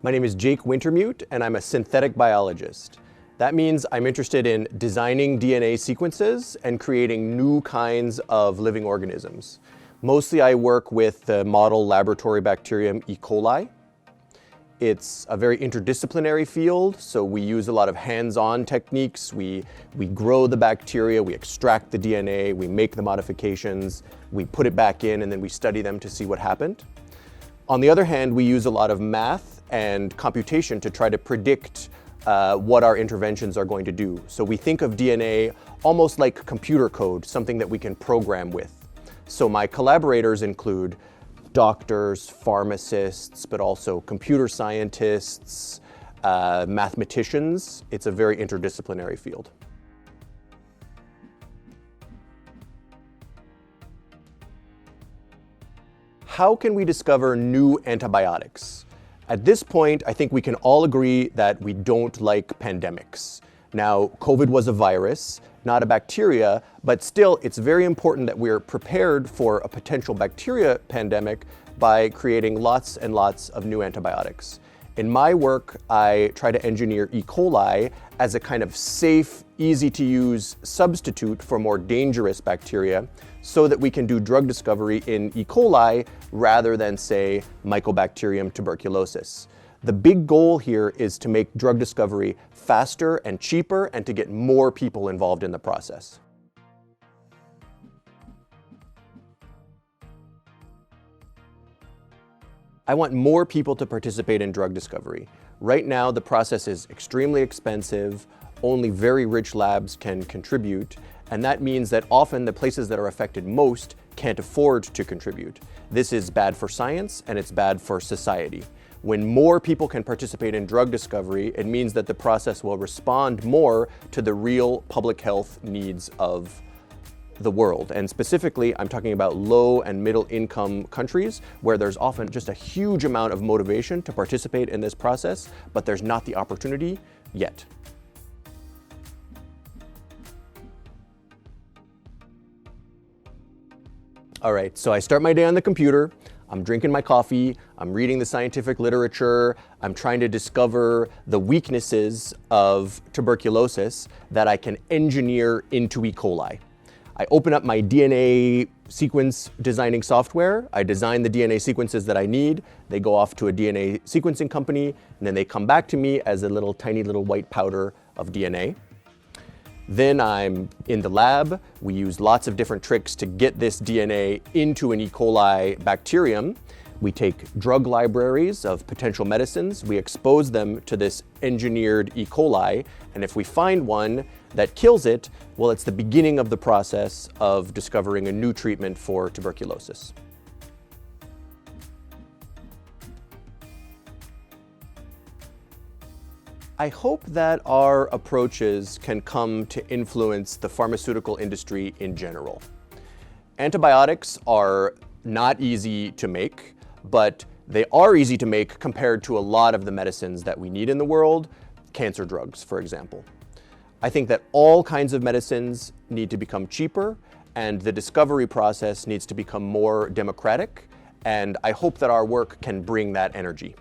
My name is Jake Wintermute, and I'm a synthetic biologist. That means I'm interested in designing DNA sequences and creating new kinds of living organisms. Mostly I work with the model laboratory bacterium E. coli. It's a very interdisciplinary field, so we use a lot of hands-on techniques. We grow the bacteria, we extract the DNA, we make the modifications, we put it back in, and then we study them to see what happened. On the other hand, we use a lot of math and computation to try to predict what our interventions are going to do. So we think of DNA almost like computer code, something that we can program with. So my collaborators include doctors, pharmacists, but also computer scientists, mathematicians. It's a very interdisciplinary field. How can we discover new antibiotics? At this point, I think we can all agree that we don't like pandemics. Now, COVID was a virus, not a bacteria, but still, it's very important that we're prepared for a potential bacteria pandemic by creating lots and lots of new antibiotics. In my work, I try to engineer E. coli as a kind of safe, easy-to-use substitute for more dangerous bacteria so that we can do drug discovery in E. coli rather than, say, Mycobacterium tuberculosis. The big goal here is to make drug discovery faster and cheaper and to get more people involved in the process. I want more people to participate in drug discovery. Right now, the process is extremely expensive. Only very rich labs can contribute, and that means that often the places that are affected most can't afford to contribute. This is bad for science, and it's bad for society. When more people can participate in drug discovery, it means that the process will respond more to the real public health needs of the world. And specifically, I'm talking about low and middle income countries where there's often just a huge amount of motivation to participate in this process, but there's not the opportunity yet. All right, so I start my day on the computer. I'm drinking my coffee, I'm reading the scientific literature, I'm trying to discover the weaknesses of tuberculosis that I can engineer into E. coli. I open up my DNA sequence designing software, I design the DNA sequences that I need, they go off to a DNA sequencing company, and then they come back to me as a tiny little white powder of DNA. Then I'm in the lab. We use lots of different tricks to get this DNA into an E. coli bacterium. We take drug libraries of potential medicines, we expose them to this engineered E. coli, and if we find one that kills it, well, it's the beginning of the process of discovering a new treatment for tuberculosis. I hope that our approaches can come to influence the pharmaceutical industry in general. Antibiotics are not easy to make, but they are easy to make compared to a lot of the medicines that we need in the world, cancer drugs, for example. I think that all kinds of medicines need to become cheaper, and the discovery process needs to become more democratic, and I hope that our work can bring that energy.